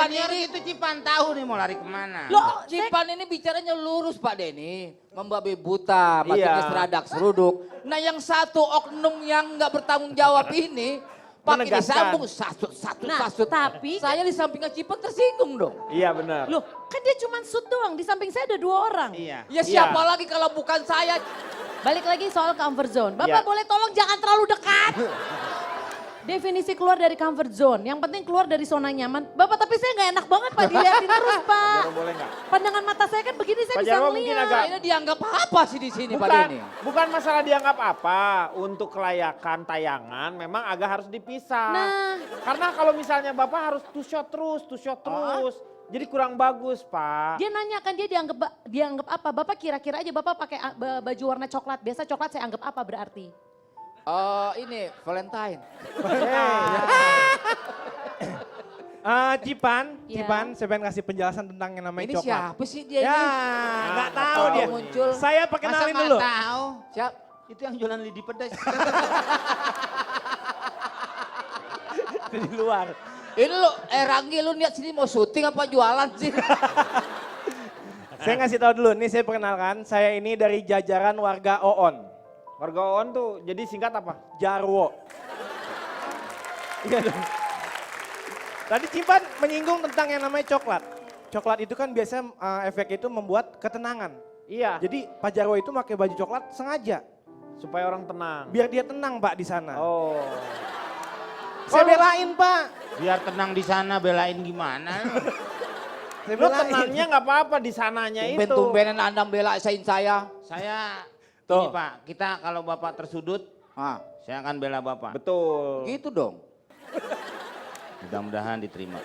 ini itu Cipan tahu nih mau lari kemana. Loh, Cipan ini bicaranya lurus Pak Denny. Membabi buta, maksudnya seradak seruduk. Nah yang satu oknum yang nggak bertanggung jawab ini, pakai disambung sasut. Tapi Saya di sampingnya Cipan tersinggung dong. Iya benar. loh, kan dia cuma shoot doang, di samping saya ada 2 orang. Iya. Ya siapa lagi kalau bukan saya? Balik lagi soal comfort zone. Iya. Bapak boleh tolong jangan terlalu dekat. Definisi keluar dari comfort zone, yang penting keluar dari zona nyaman. Bapak tapi saya nggak enak banget Pak dilihatin terus Pak. Boleh nggak? Pandangan mata saya kan begini saya Pak bisa Jarwo mungkin ngeliat. agak- Ini dianggap apa sih di sini Pak Bukan, Denny? bukan masalah dianggap apa. Untuk kelayakan tayangan memang agak harus dipisah. Nah. Karena kalau misalnya Bapak harus two shot terus. Jadi kurang bagus Pak. Dia nanya kan dia dianggap apa? Bapak kira-kira aja Bapak pakai baju warna coklat. Biasa coklat saya anggap apa berarti? Ini Valentine. Cipan, Ya. saya pengen kasih penjelasan tentang yang namanya Ini coklat. siapa sih dia Ya, ini? nggak Nah, tahu nggak dia. tahu. Muncul. Saya Masa perkenalin nggak dulu. tahu? Siap. Itu yang jualan lidi pedas. Di luar. Ini lo, Ranggi lu niat sini mau syuting apa jualan sih? Saya ngasih tahu dulu, nih saya perkenalkan. Saya ini dari jajaran warga Oon, Warga OON tuh jadi singkat apa? Jarwo. Iya dong. Tadi Cipan menyinggung tentang yang namanya coklat. Coklat itu kan biasanya efek itu membuat ketenangan. Iya, Jadi Pak Jarwo itu pakai baju coklat sengaja. supaya orang tenang. Biar dia tenang Pak di sana. Oh, Saya belain Pak. Biar tenang di sana belain gimana? Saya lo belain. tenangnya nggak apa-apa di sananya itu. Tumben-tumbenan Anda belain saya. Saya Tuh. ini Pak, kita kalau Bapak tersudut, saya akan bela Bapak. Betul. Gitu dong. Mudah-mudahan diterima.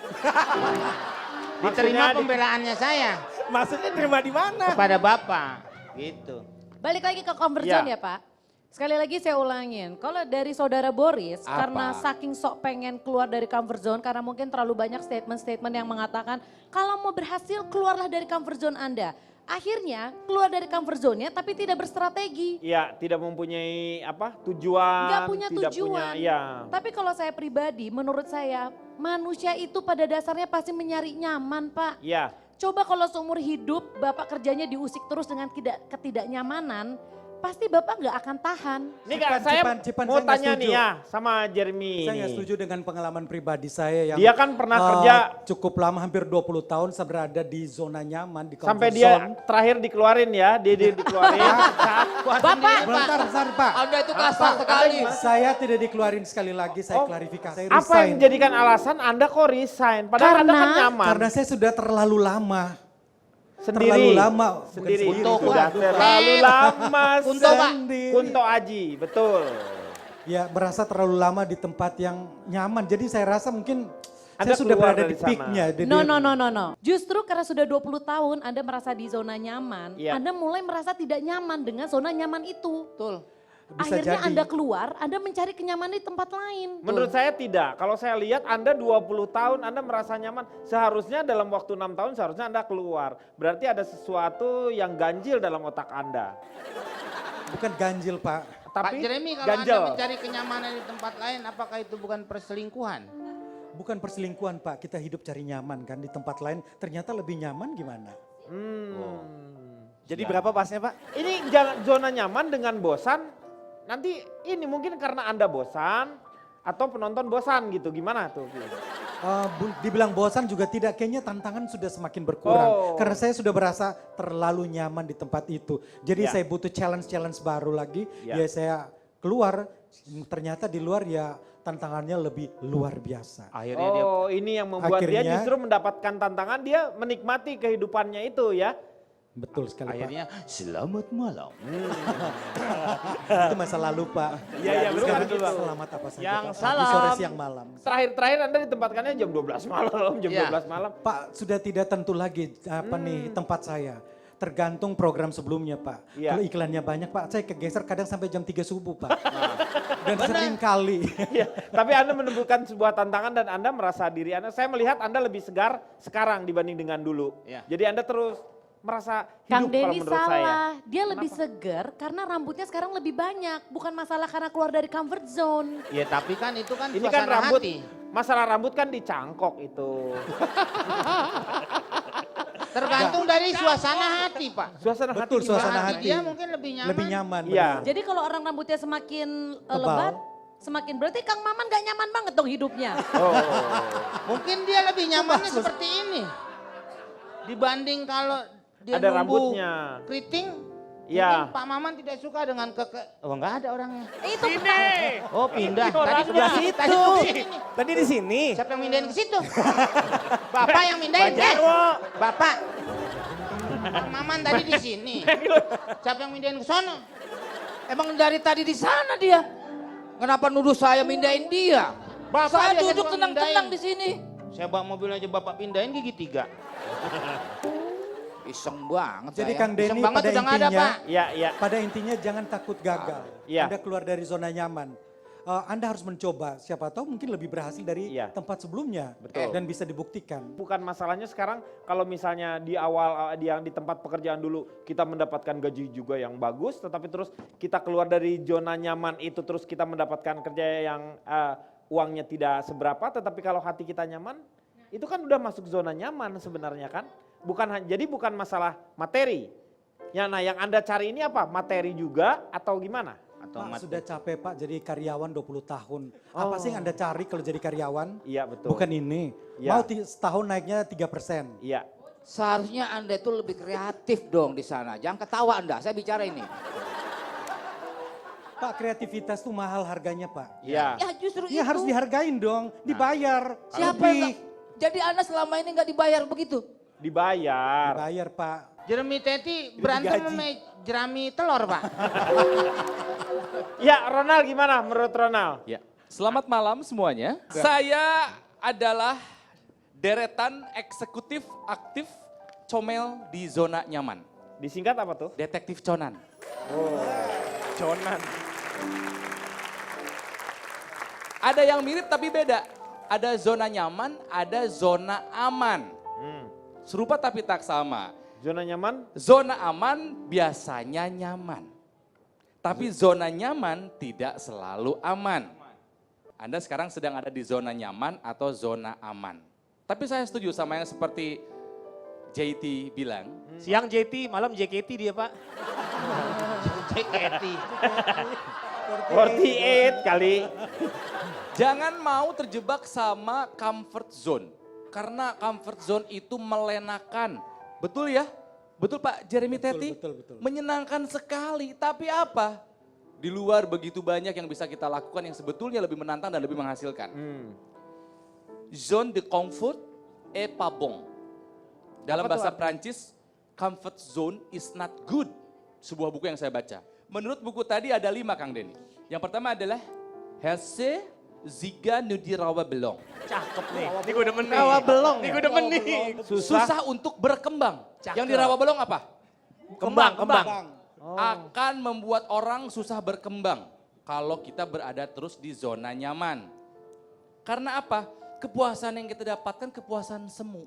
Maksudnya Diterima pembelaannya saya Maksudnya terima di mana? kepada Bapak. Gitu. Balik lagi ke comfort Ya. zone ya Pak. Sekali lagi saya ulangin, kalau dari saudara Boris, Apa? karena saking sok pengen keluar dari comfort zone, karena mungkin terlalu banyak statement-statement yang mengatakan, kalau mau berhasil keluarlah dari comfort zone Anda. Akhirnya keluar dari comfort zone-nya tapi tidak berstrategi. Iya, tidak mempunyai apa tujuan. Nggak punya tidak tujuan. Iya. Tapi kalau saya pribadi, menurut saya, manusia itu pada dasarnya pasti mencari nyaman Pak. Iya. Coba kalau seumur hidup Bapak kerjanya diusik terus dengan ketidaknyamanan, pasti Bapak nggak akan tahan. Ini Kak, saya Cipan, mau saya nggak tanya setuju. nih ya sama Jeremy Saya ini. nggak setuju dengan pengalaman pribadi saya yang Dia kan pernah kerja- cukup lama, hampir 20 tahun saya berada di zona nyaman, di comfort Sampai dia zone. terakhir dikeluarin ya, dia dikeluarin. Bapak, Bentar, Pak. Anda itu kasar sekali. Saya tidak dikeluarin sekali lagi, saya Oh, klarifikasi. Saya Apa yang resign. menjadikan alasan Anda kok resign? Padahal Anda kan nyaman. Karena saya sudah terlalu lama. Sendiri. Terlalu lama. Bukan Sendiri. sendiri, Sudah Pak. terlalu lama Kunto, Pak. Sendiri. Kunto Aji, betul. Ya merasa terlalu lama di tempat yang nyaman. Jadi saya rasa mungkin Anda saya sudah keluar berada dari di sana. peaknya. No. Justru karena sudah 20 tahun Anda merasa di zona nyaman, Iya. Anda mulai merasa tidak nyaman dengan zona nyaman itu. Betul. Bisa Akhirnya jadi. Anda keluar, Anda mencari kenyamanan di tempat lain. Menurut saya tidak. Kalau saya lihat Anda 20 tahun Anda merasa nyaman. Seharusnya dalam waktu 6 tahun seharusnya Anda keluar. Berarti ada sesuatu yang ganjil dalam otak Anda. Bukan ganjil Pak. Pak Tapi Jeremy kalau ganjil. Anda mencari kenyamanan di tempat lain, apakah itu bukan perselingkuhan? Bukan perselingkuhan Pak, kita hidup cari nyaman kan di tempat lain. Ternyata lebih nyaman gimana? Jadi berapa pasnya Pak? Ini jangan zona nyaman dengan bosan. Nanti ini mungkin karena Anda bosan atau penonton bosan gitu. Gimana tuh? Dibilang bosan juga tidak, kayaknya tantangan sudah semakin berkurang. Oh. Karena saya sudah berasa terlalu nyaman di tempat itu. Jadi Ya. saya butuh challenge-challenge baru lagi. Ya. Ya saya keluar, ternyata di luar ya tantangannya lebih luar biasa. Akhirnya dia Oh, ini yang membuat dia Akhirnya- justru mendapatkan tantangan, dia menikmati kehidupannya itu ya. Betul sekali Akhirnya selamat malam. Pak. Itu masa lalu Pak. Iya, betul, Sekarang betul, Pak. selamat apa saja Yang Pak. Pagi, salam. sore, siang, malam. Terakhir-terakhir Anda ditempatkannya jam 12 malam, jam Iya. 12 malam. Pak sudah tidak tentu lagi apa nih tempat saya. Tergantung program sebelumnya Pak. Iya. Kalau iklannya banyak Pak, saya kegeser kadang sampai jam 3 subuh Pak. Dan sering kali. Iya, tapi Anda menemukan sebuah tantangan dan Anda merasa diri Anda, saya melihat Anda lebih segar sekarang dibanding dengan dulu. Iya. Jadi Anda terus merasa Kang hidup kalau Denny menurut saya. salah, dia lebih segar karena rambutnya sekarang lebih banyak. Bukan masalah karena keluar dari comfort zone. Ya tapi kan itu kan Ini kan suasana rambut, hati. masalah rambut kan dicangkok itu. Tergantung dari suasana hati, Pak. Suasana Betul, hati suasana gimana? hati. Dia mungkin lebih nyaman. Lebih nyaman. Iya. benar. Jadi kalau orang rambutnya semakin Tebal. lebat, semakin berarti Kang Maman gak nyaman banget dong hidupnya. Oh. Mungkin dia lebih nyamannya seperti ini. Dibanding kalau dia Ada nunggu rambutnya. keriting. Iya. Mungkin Pak Maman tidak suka dengan Oh enggak ada orangnya. Itu Oh pindah. Tadi Sebelah tadi situ. di sini. Tadi di sini. Siapa yang mindahin ke situ? Bapak yang mindahin. Pak Jarwo. Bapak. Pak Maman tadi di sini. Siapa yang mindahin ke sono? Emang dari tadi di sana dia. Kenapa nuduh saya mindahin dia? Bapak Saya biasa duduk suka tenang-tenang mindahin. di sini. Saya bawa mobil aja Bapak pindahin gigi 3. Iseng banget Jadi saya. Kang Iseng Denny banget pada udah nggak ada, intinya, Pak. Iya, iya. pada intinya jangan takut gagal. Iya. Anda keluar dari zona nyaman. Anda harus mencoba, siapa tahu mungkin lebih berhasil dari Iya. tempat sebelumnya. Betul. Dan bisa dibuktikan. Bukan masalahnya sekarang kalau misalnya di awal yang di tempat pekerjaan dulu kita mendapatkan gaji juga yang bagus, tetapi terus kita keluar dari zona nyaman itu terus kita mendapatkan kerja yang uangnya tidak seberapa, tetapi kalau hati kita nyaman, itu kan udah masuk zona nyaman sebenarnya kan. Jadi bukan masalah materi. Ya, nah yang Anda cari ini apa? Materi juga atau gimana? Atau Pak, sudah capek Pak jadi karyawan 20 tahun. Apa sih yang Anda cari kalau jadi karyawan? Iya betul. Bukan ini. Iya. Mau setahun naiknya 3%. Iya. Seharusnya Anda itu lebih kreatif dong di sana. Jangan ketawa Anda, saya bicara ini. Pak, kreativitas tuh mahal harganya Pak. Iya. Ya justru Iya itu. harus dihargain dong, dibayar. Siapa Lebih. yang jadi Anda selama ini nggak dibayar begitu? Dibayar. Dibayar Pak. Jeremy Teti berantem digaji. sama jerami telur, Pak. Ya, Ronald gimana menurut Ronald? Ya, selamat malam semuanya. Saya adalah deretan eksekutif aktif comel di zona nyaman. Disingkat apa tuh? Detektif Conan. Jonan. Ada yang mirip tapi beda. Ada zona nyaman, ada zona aman. Serupa tapi tak sama. Zona nyaman? Zona aman biasanya nyaman. Tapi zona nyaman tidak selalu aman. Anda sekarang sedang ada di zona nyaman atau zona aman. Tapi saya setuju sama yang seperti JT bilang. Siang JT, malam JKT dia Pak. JKT. 48 kali. Jangan mau terjebak sama comfort zone. Karena comfort zone itu melenakan. Betul ya? Betul Pak Jeremy Teti? betul. Menyenangkan sekali, tapi apa? Di luar begitu banyak yang bisa kita lakukan yang sebetulnya lebih menantang dan lebih menghasilkan. Zone de confort est pas bon. Dalam bahasa Prancis, comfort zone is not good. Sebuah buku yang saya baca. Menurut buku tadi ada 5 Kang Denny. Yang pertama adalah Hesse Ziga Nudi Rawa Belong. Cakep nih. Ini gue demen nih. Rawa belong. Ini gue demen nih. Susah untuk berkembang. Yang di Rawa Belong apa? Kembang. Akan membuat orang susah berkembang kalau kita berada terus di zona nyaman. Karena apa? Kepuasan yang kita dapatkan kepuasan semu.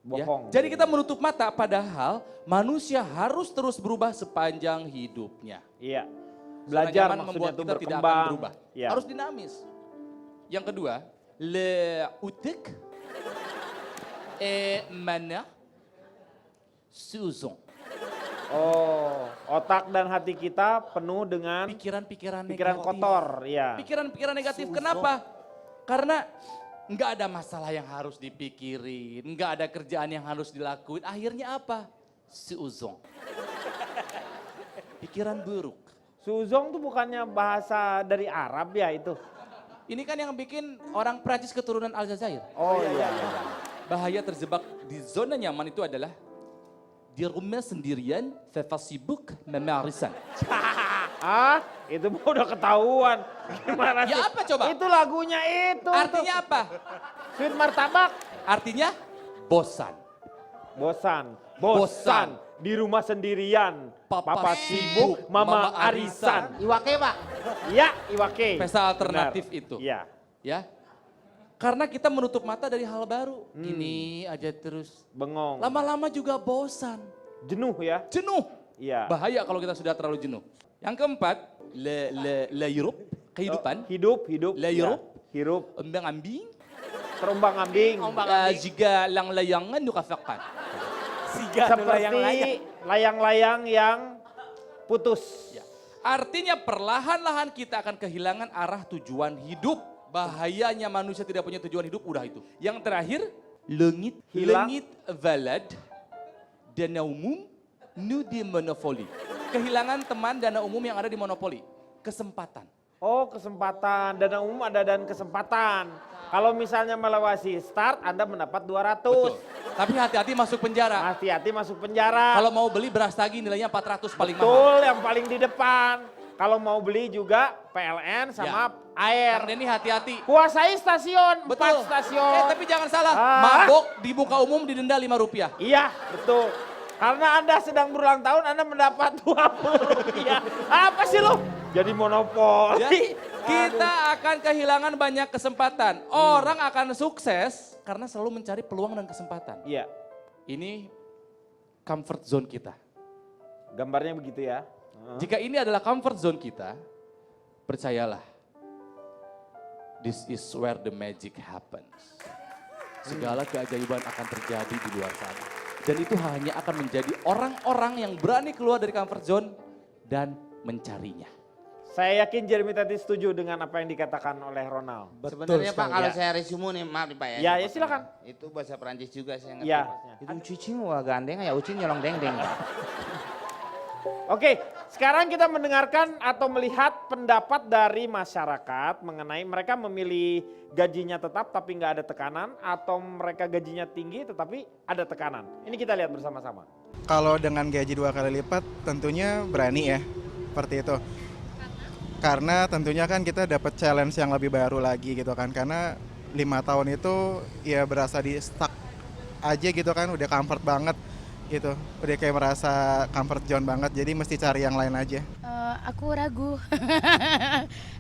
Ya. Bohong. Jadi kita menutup mata padahal manusia harus terus berubah sepanjang hidupnya. Iya. Zona Belajar nyaman maksudnya membuat itu kita tidak akan berkembang. berubah. Iya. Harus dinamis. Yang kedua, le utik et mana suzon. Oh, otak dan hati kita penuh dengan Pikiran-pikiran pikiran negatif. kotor, ya. Pikiran-pikiran negatif. Kenapa? Karena nggak ada masalah yang harus dipikirin, nggak ada kerjaan yang harus dilakuin. Akhirnya apa? Seuzon. Pikiran buruk. Suzong tuh bukannya bahasa dari Arab ya itu? Ini kan yang bikin orang Prancis keturunan Aljazair. Oh iya. Bahaya terjebak di zona nyaman itu adalah di rumah sendirian, sibuk memarisan. Ah, itu mah udah ketahuan. Gimana sih? Ya apa coba? Itu lagunya itu. Artinya apa? Sweet martabak. Artinya bosan. Bosan. Bosan. Di rumah sendirian. Papa sibuk, sibuk, mama mama arisan. Iwake, Pak. Ya, Iwake. Pesta alternatif Benar. itu. Iya. Ya. Karena kita menutup mata dari hal baru. Ini aja terus. Bengong. Lama-lama juga bosan. Jenuh ya. Jenuh. Iya. Bahaya kalau kita sudah terlalu jenuh. Yang keempat, le hirup, kehidupan. Hidup. Le Ya. hirup. Hirup. Ombang-ambing. Terombang-ambing. Jika lang-layangan nukafakan. Siga Seperti layang-layang yang putus. Artinya perlahan-lahan kita akan kehilangan arah tujuan hidup. Bahayanya manusia tidak punya tujuan hidup, udah itu. Yang terakhir, lengit, Hilang. lengit valad, dana umum, nu di monopoli. Kehilangan teman dana umum yang ada di monopoli. Kesempatan. Oh, kesempatan. Dana umum ada dan kesempatan. Kalau misalnya melewati start, Anda mendapat 200. Betul. Tapi hati-hati masuk penjara. Hati-hati masuk penjara. Kalau mau beli beras tagi nilainya 400 paling mahal. Betul, yang paling di depan. Kalau mau beli juga PLN sama air. Kang Denny hati-hati. Kuasai stasiun, Betul. 4 stasiun. Tapi jangan salah, Ah. mabok di muka umum didenda Rp5. Iya, betul. Karena Anda sedang berulang tahun, Anda mendapat 20 rupiah. Apa sih lo? Jadi monopoli. Ya, kita akan kehilangan banyak kesempatan. Orang akan sukses karena selalu mencari peluang dan kesempatan. Iya, Ini comfort zone kita. gambarnya begitu ya. Jika ini adalah comfort zone kita, percayalah. This is where the magic happens. Segala keajaiban akan terjadi di luar sana. Dan itu hanya akan menjadi orang-orang yang berani keluar dari comfort zone dan mencarinya. Saya yakin Jeremy tadi setuju dengan apa yang dikatakan oleh Ronald. Sebenarnya Pak sekali. kalau Ya. saya resume nih, maaf nih Pak ya. Ya, ya silakan. Itu bahasa Perancis juga saya ngerti. Ya. Itu cicing wah gandeng ya ucing nyolong deng-deng. Oke, sekarang kita mendengarkan atau melihat pendapat dari masyarakat mengenai mereka memilih gajinya tetap tapi nggak ada tekanan atau mereka gajinya tinggi tetapi ada tekanan. Ini kita lihat bersama-sama. Kalau dengan gaji 2 kali lipat tentunya berani ya, seperti itu. Karena tentunya kan kita dapat challenge yang lebih baru lagi gitu kan. Karena 5 tahun itu ya berasa di stuck aja gitu kan, udah comfort banget gitu. Udah kayak merasa comfort zone banget, jadi mesti cari yang lain aja. Aku ragu.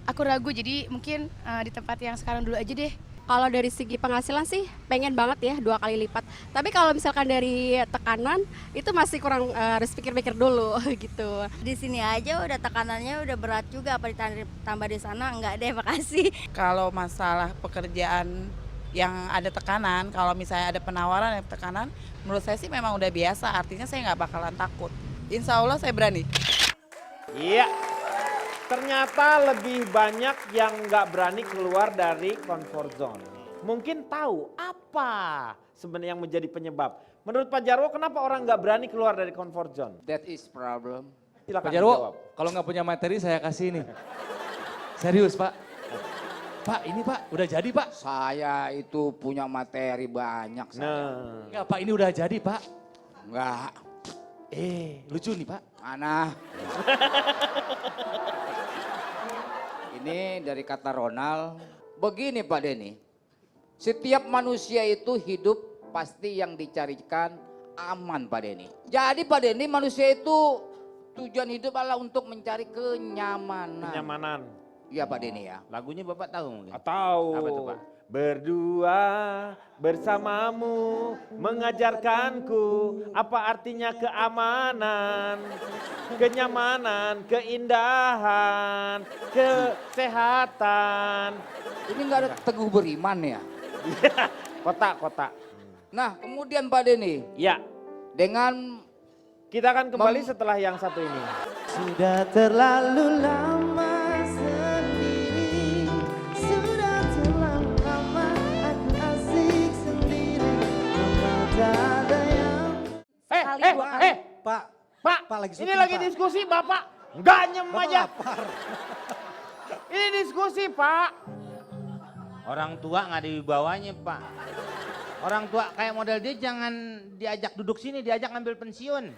Aku ragu, jadi mungkin di tempat yang sekarang dulu aja deh. Kalau dari segi penghasilan sih pengen banget ya 2 kali lipat. Tapi kalau misalkan dari tekanan itu masih kurang harus pikir-pikir dulu gitu. Di sini aja udah tekanannya udah berat juga, apa ditambah di sana enggak deh, makasih. Kalau masalah pekerjaan yang ada tekanan, kalau misalnya ada penawaran yang tekanan, menurut saya sih memang udah biasa, artinya saya nggak bakalan takut. Insya Allah saya berani. Iya, ternyata lebih banyak yang nggak berani keluar dari comfort zone. Mungkin tahu apa sebenarnya yang menjadi penyebab. Menurut Pak Jarwo, kenapa orang nggak berani keluar dari comfort zone? That is problem. Silakan Pak Jarwo, dijawab. kalau nggak punya materi saya kasih nih. Serius Pak. Pak ini Pak, udah jadi Pak. Saya itu punya materi banyak saya. Nah, Enggak Pak, ini udah jadi Pak. Enggak, Lucu nih Pak. mana? Ini dari kata Ronald. Begini Pak Denny, setiap manusia itu hidup pasti yang dicarikan aman Pak Denny. Jadi Pak Denny, manusia itu tujuan hidup adalah untuk mencari kenyamanan. kenyamanan. Iya Pak Denny ya. Lagunya Bapak tahu mungkin? Atau Apa tuh, Pak? berdua bersamamu mengajarkanku apa artinya keamanan, kenyamanan, keindahan, kesehatan. Ini nggak ada teguh beriman ya. Kota. Nah kemudian Pak Denny, Ya, dengan kita akan kembali setelah yang satu ini. Sudah terlalu lama sendiri, sudah terlalu lama aku asik sendiri, tak ada yang... Sekali, 2 kali. Pak, Pak, Pak, lagi ini syuting, lagi Pak. diskusi Bapak. Nggak nyem Bapak aja. lapar. Ini diskusi Pak. Orang tua nggak dibawanya Pak. Orang tua kayak model dia jangan diajak duduk sini, diajak ngambil pensiun.